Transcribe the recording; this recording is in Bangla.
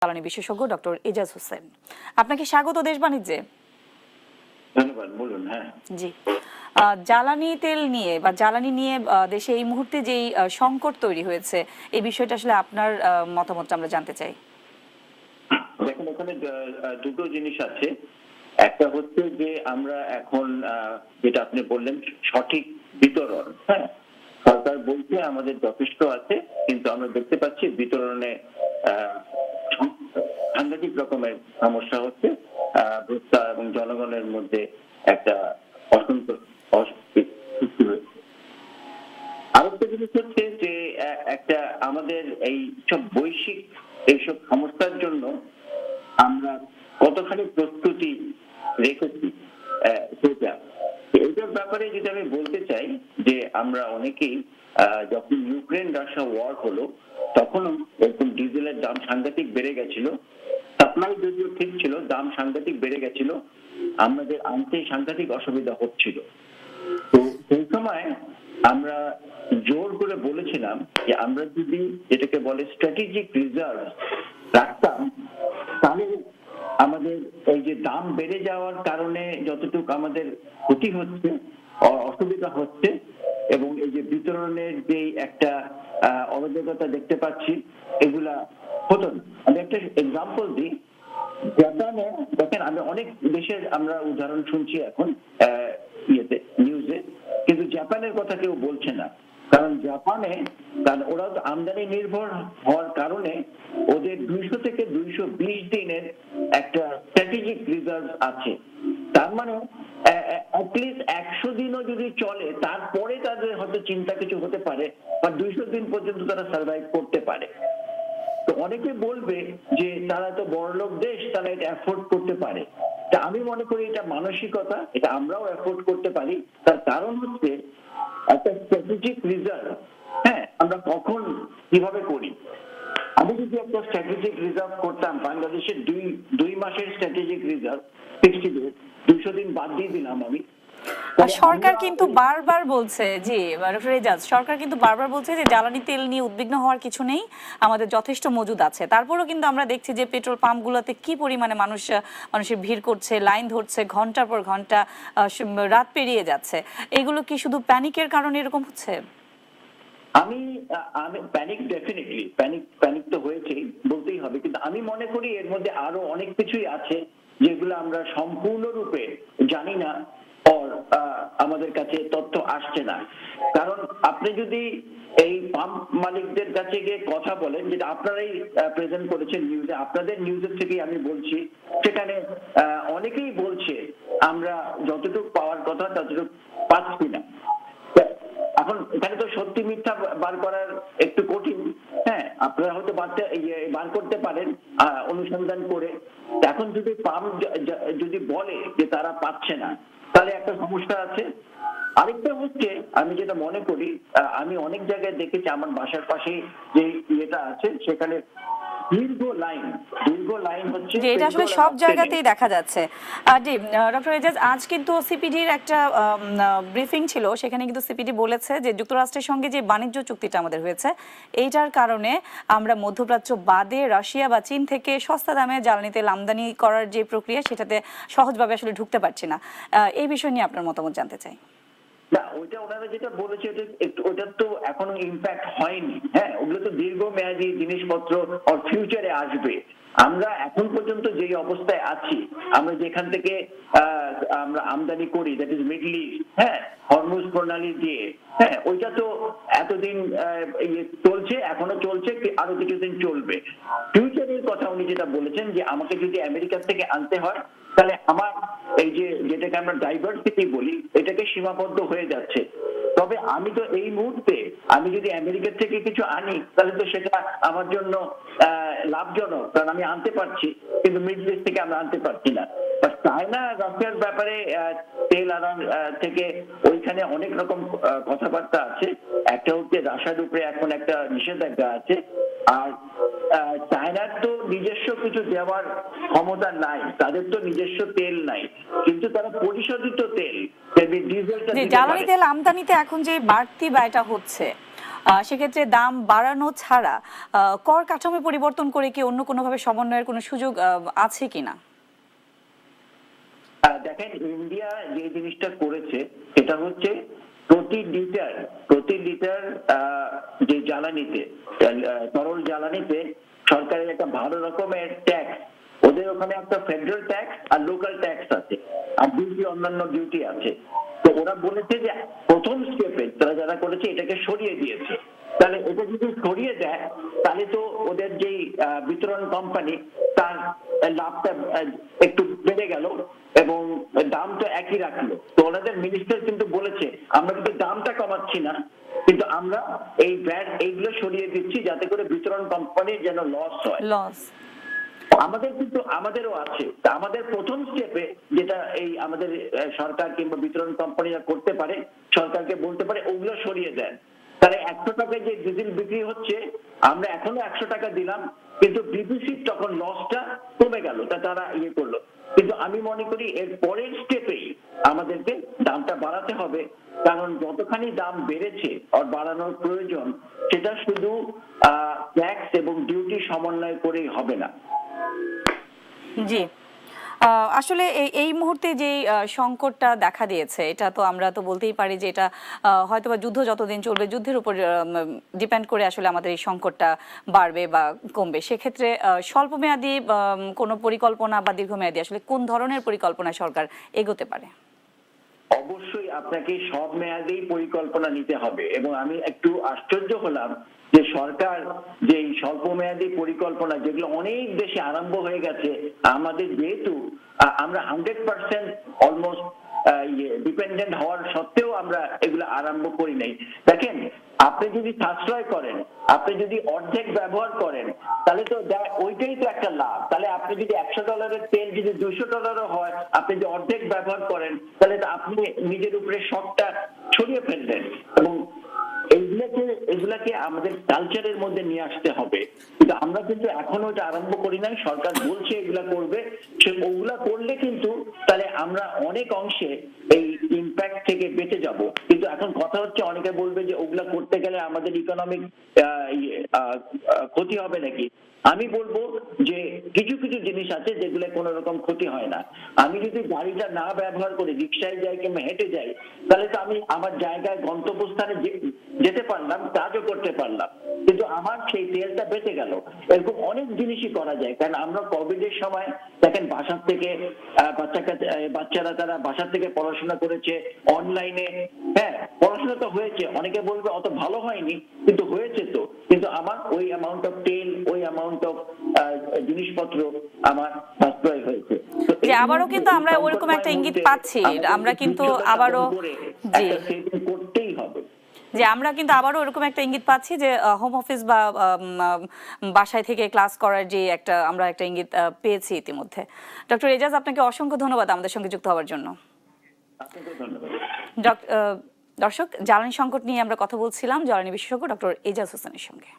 জ্বালানি বিশেষজ্ঞ ডক্টর এজাজ হোসেন, আপনাকে স্বাগত দেশ বাণিজ্যে। ধন্যবাদ। বলুন। হ্যাঁ জি, জ্বালানি তেল নিয়ে বা জ্বালানি নিয়ে দেশে এই মুহূর্তে যেই সংকট তৈরি হয়েছে, এই বিষয়টা আসলে আপনার মতামতটা আমরা জানতে চাই। দেখুন, এখানে দুটো জিনিস আছে। একটা হচ্ছে যে আমরা এখন যেটা আপনি বললেন সঠিক বিতরণ, হ্যাঁ, সরকার বলছে আমাদের যথেষ্ট আছে, কিন্তু আমরা দেখতে পাচ্ছি বিতরণে সাংঘাতিক রকমের সমস্যা হচ্ছে। ভোক্তা এবং জনগণের মধ্যে একটা অসন্তোষ সৃষ্টি হয়েছে। আরেকটা জিনিস হচ্ছে যে একটা আমাদের এই সব বৈশ্বিক এইসব সমস্যার জন্য আমরা কতখানি প্রস্তুতি রেখেছি সেটা এইটার ব্যাপারে যদি আমি বলতে চাই যে আমরা অনেকেই যখন ইউক্রেন রাশিয়া ওয়ার হলো তখনও এরকম ডিজেলের দাম সাংঘাতিক বেড়ে গেছিল। সাপ্লাই যদিও ঠিক ছিল, দাম সাংঘাতিক বেড়ে গেছিল, আমাদের আনতে সাংঘাতিক অসুবিধা হচ্ছিল। তো সেই সময় আমরা জোর করে বলেছিলাম যে আমরা যদি এটাকে বলে স্ট্র্যাটেজিক রিজার্ভ রাখতাম, তাহলে আমাদের এই যে দাম বেড়ে যাওয়ার কারণে যতটুকু আমাদের ক্ষতি হচ্ছে, অসুবিধা হচ্ছে, এবং এই যে বিতরণের যে একটা অরাজকতা দেখতে পাচ্ছি, এগুলা হতো না। আমি একটা এক্সাম্পল দিই। জাপানে দেখেন, আমি অনেক দেশের আমরা উদাহরণ শুনছি এখন ইয়েতে নিউজে, কিন্তু জাপানের কথা কেউ বলছে না। কারণ কারণ ওরা তো আমদানি নির্ভর হওয়ার কারণে ওদের 200 থেকে 220 দিনের একটা স্ট্র্যাটেজিক রিজার্ভ আছে। তার মানে অ্যাটলিস্ট 100 দিনও যদি চলে, তারপরে তাদের হয়তো চিন্তা কিছু হতে পারে, বা 200 দিন পর্যন্ত তারা সার্ভাইভ করতে পারে। তো অনেকে বলবে যে তারা তো বড়লোক দেশ, তারা এটা অ্যাফোর্ড করতে পারে। তা আমি মনে করি এটা মানসিকতা, এটা আমরাও অ্যাফোর্ড করতে পারি। তার কারণ হচ্ছে একটা স্ট্র্যাটেজিক রিজার্ভ, হ্যাঁ, আমরা কখন কিভাবে করি। আমি যদি একটা স্ট্র্যাটেজিক রিজার্ভ করতাম, বাংলাদেশের দুই মাসের স্ট্র্যাটেজিক রিজার্ভ 60 ডেজ, 200 দিন বাদ দিয়ে দিলাম আমি। সরকার কিন্তু বারবার বলছে, জি ডক্টর এজাজ, সরকার কিন্তু বারবার বলছে যে জ্বালানি তেল নিয়ে উদ্বিগ্ন হওয়ার কিছু নেই, আমাদের যথেষ্ট মজুদ আছে। তারপরেও কিন্তু আমরা দেখছি যে পেট্রোল পাম্পগুলোতে কি পরিমাণে মানুষের ভিড় করছে, লাইন ধরছে, ঘন্টার পর ঘন্টা, রাত পেরিয়ে যাচ্ছে। এগুলো কি শুধু প্যানিকের কারণে এরকম হচ্ছে? আমি ডেফিনেটলি প্যানিক তো হয়েছেই, বলতেই হবে, কিন্তু আমি মনে করি এর মধ্যে আরো অনেক কিছুই আছে যেগুলো আমরা সম্পূর্ণরূপে জানি না, আমাদের কাছে তথ্য আসছে না। কারণ আপনি যদি এই পাম্প মালিকদের কাছে গিয়ে কথা বলেন, যেটা আপনারাই প্রেজেন্ট করেছেন নিউজে, আপনাদের নিউজের থেকেই আমি বলছি, সেখানে অনেকেই বলছে আমরা যতটুকু পাওয়ার কথা ততটুকু পাচ্ছি না। এখন এখানে তো সত্যি মিথ্যা বার করার একটু কঠিন, হ্যাঁ, আপনারা হয়তো বার করতে পারেন অনুসন্ধান করে। এখন যদি পাম্প যদি বলে যে তারা পাচ্ছে না, তাহলে একটা সমস্যা আছে। আরেকটা হচ্ছে, আমি যেটা মনে করি, আমি অনেক জায়গায় দেখেছি, আমার বাসার পাশে যে ইয়েটা আছে সেখানে দীর্ঘ লাইন হচ্ছে, যে এটা আসলে সব জায়গাতেই দেখা যাচ্ছে। জি ডক্টর এজাজ, আজ কিন্তু সিপিডির একটা ব্রিফিং ছিল, সেখানে কিন্তু সিপিডি বলেছে যে যুক্তরাষ্ট্রের সঙ্গে যে বাণিজ্য চুক্তিটা আমাদের হয়েছে, এইটার কারণে আমরা মধ্যপ্রাচ্য বাদে রাশিয়া বা চীন থেকে সস্তা দামে জ্বালানি তেল আমদানি করার যে প্রক্রিয়া, সেটাতে সহজভাবে আসলে ঢুকতে পারছি না। এই বিষয় নিয়ে আপনার মতামত জানতে চাই। না, ওইটা ওনারা যেটা বলেছে ওটার তো এখনো ইম্প্যাক্ট হয়নি। হ্যাঁ, ওগুলো তো দীর্ঘমেয়াদী জিনিসপত্র ফিউচারে আসবে। আমরা এখন পর্যন্ত যেই অবস্থায় আছি, আমরা যেখান থেকে আমরা আমদানি করি, দ্যাট ইজ মিডল ইস্ট, হ্যাঁ, হরমুজ প্রণালী দিয়ে, হ্যাঁ, ওইটা তো এতদিন চলছে, এখনো চলছে, আরো কিছুদিন চলবে। ফিউচারের কথা উনি যেটা বলেছেন যে আমাকে যদি আমেরিকা থেকে আনতে হয়, তাহলে আমার এই যেটাকে আমরা ডাইভার্সিটি বলি, এটাকে সীমাবদ্ধ হয়ে যাচ্ছে। তবে আমি তো এই মুহূর্তে আমি যদি আমেরিকা থেকে কিছু আনি, তাহলে তো সেটা আমার জন্য লাভজনক, কারণ আমি আনতে পারছি, কিন্তু মিডল ইস্ট থেকে আমরা আনতে পারছি না। চায়না রাশিয়ার ব্যাপারে তেল আনার থেকে ওইখানে অনেক রকম কথাবার্তা আছে। একটা হচ্ছে রাশিয়ার উপরে এখন একটা নিষেধাজ্ঞা আছে, আর চায়নার তো নিজস্ব কিছু দেওয়ার ক্ষমতা নাই, তাদের তো নিজস্ব তেল নাই, কিন্তু তারা পরিশোধিত তেল, ডিজেলটা, জ্বালানি তেল আমদানিতে এখন যে বাড়তি ব্যয়টা হচ্ছে, সেক্ষেত্রে দাম বাড়ানো ছাড়া কর কাঠামো পরিবর্তন করে কি অন্য কোনোভাবে সমন্বয়ের কোনো সুযোগ আছে কিনা? দেখেন, ইন্ডিয়া যে জিনিসটা করেছে সেটা হচ্ছে প্রতি লিটার যে জ্বালানিতে, তরল জ্বালানিতে সরকারের একটা ভালো রকমের ট্যাক্স, ওদের ওখানে একটা ফেডারেল ট্যাক্স আর লোকাল ট্যাক্স আছে, আর ডিউটি, অন্যান্য ডিউটি আছে। তো ওরা বলেছে যে প্রথম স্টেপে তারা যারা করেছে এটাকে সরিয়ে দিয়েছে। তাহলে এটা যদি সরিয়ে দেয় তাহলে তো ওদের যেই বিতরণ কোম্পানি, তার লাভটা একটু বেড়ে গেল এবং দাম তো একই রাখলো। তো ওনাদের মিনিস্টার কিন্তু বলেছে আমরা কিন্তু দামটা কমাচ্ছি না, কিন্তু আমরা এই ভ্যাট এইগুলো সরিয়ে দিচ্ছি যাতে করে বিতরণ কোম্পানির যেন লস হয়। লস আমাদের কিন্তু আমাদেরও আছে। তা আমাদের প্রথম স্টেপে যেটা এই আমাদের সরকার কিংবা বিতরণ কোম্পানিরা করতে পারে, সরকারকে বলতে পারে ওগুলো সরিয়ে দেন। তাহলে 100 টাকায় যে ডিজেল বিক্রি হচ্ছে, আমরা এখনো 100 টাকা দিলাম, কিন্তু বিপিসির তখন লসটা কমে গেল, তা তারা ইয়ে করলো। কিন্তু আমি মনে করি এর পরের স্টেপেই আমাদেরকে দামটা বাড়াতে হবে, কারণ যতখানি দাম বেড়েছে আর বাড়ানোর প্রয়োজন, সেটা শুধু ট্যাক্স এবং ডিউটি সমন্বয় করেই হবে না। জি, আসলে এই মুহূর্তে যে সংকটটা দেখা দিয়েছে, এটা তো আমরা তো বলতেই পারি যে এটা হয়তোবা যুদ্ধ যতদিন চলবে, যুদ্ধের উপর ডিপেন্ড করে আসলে আমাদের এই সংকটটা বাড়বে বা কমবে। সেক্ষেত্রে স্বল্পমেয়াদী কোনো পরিকল্পনা বা দীর্ঘমেয়াদী আসলে কোন ধরনের পরিকল্পনা সরকার এগোতে পারে? অবশ্যই আপনাকে সব মেয়াদেই পরিকল্পনা নিতে হবে, এবং আমি একটু আশ্চর্য হলাম যে সরকার যে স্বল্প মেয়াদী পরিকল্পনা, যেগুলো অনেক দেশে আরম্ভ হয়ে গেছে, আমাদের যেহেতু আমরা 100% অলমোস্ট ডিপেন্ডেন্ট হওয়ার সত্ত্বেও আমরা এগুলো আরম্ভ করি নাই। দেখেন, আপনি যদি সাশ্রয় করেন, আপনি যদি অর্ধেক ব্যবহার করেন, তাহলে তো ওইটাই তো একটা লাভ। তাহলে আপনি যদি $100 তেল যদি $200 হয়, আপনি যদি অর্ধেক ব্যবহার করেন, তাহলে তো আপনি নিজের উপরে শকটা ছড়িয়ে ফেলবেন। এবং এগুলাকে আমাদের কালচারের মধ্যে নিয়ে আসতে হবে, কিন্তু আমরা কিন্তু এখনো এটা আরম্ভ করি নাই। সরকার বলছে এগুলা করবে, সে ওগুলা করলে কিন্তু তাহলে আমরা অনেক অংশে এই ইম্প্যাক্ট থেকে বেঁচে যাব। কিন্তু এখন কথা হচ্ছে, অনেকে বলবে যে ওগুলা করতে গেলে আমাদের ইকোনমিক ক্ষতি হবে নাকি। আমি বলবো যে কিছু কিছু জিনিস আছে যেগুলো কোনো রকম ক্ষতি হয় না। আমি যদি গাড়িটা না ব্যবহার করে রিক্সায় যাই কিংবা হেঁটে যাই, তাহলে তো আমি আমার জায়গায় গন্তব্যস্থানে যেতে পারলাম, কাজও করতে পারলাম, কিন্তু আমার সেই তেলটা বেঁচে গেল। এরকম অনেক জিনিসই করা যায়। কারণ আমরা কোভিড এর সময় দেখেন, বাসার থেকে বাচ্চারা তারা বাসার থেকে পড়াশোনা করেছে অনলাইনে। হ্যাঁ, পড়াশোনা তো হয়েছে, অনেকে বলবে অত ভালো হয়নি, কিন্তু হয়েছে তো। কিন্তু আমার ওই অ্যামাউন্ট অফ তেল, ওই অ্যামাউন্ট অফ জিনিসপত্র আমার সাশ্রয় হয়েছে। যে আবারও কিন্তু আমরা ওরকম একটা ইঙ্গিত পাচ্ছি, আমরা কিন্তু আবারও জি করতেই হবে। যে আমরা কিন্তু আবারও ওরকম একটা ইঙ্গিত পাচ্ছি যে হোম অফিস বা বাসায় থেকে ক্লাস করার যে আমরা একটা ইঙ্গিত পেয়েছি ইতিমধ্যে। ডক্টর এজাজ, আপনাকে অসংখ্য ধন্যবাদ আমাদের সঙ্গে যুক্ত হওয়ার জন্য। আপনাকে ধন্যবাদ। দর্শক, জ্বালানি সংকট নিয়ে আমরা কথা বলছিলাম জ্বালানি বিশেষজ্ঞ ডক্টর এজাজ হোসেনের সঙ্গে।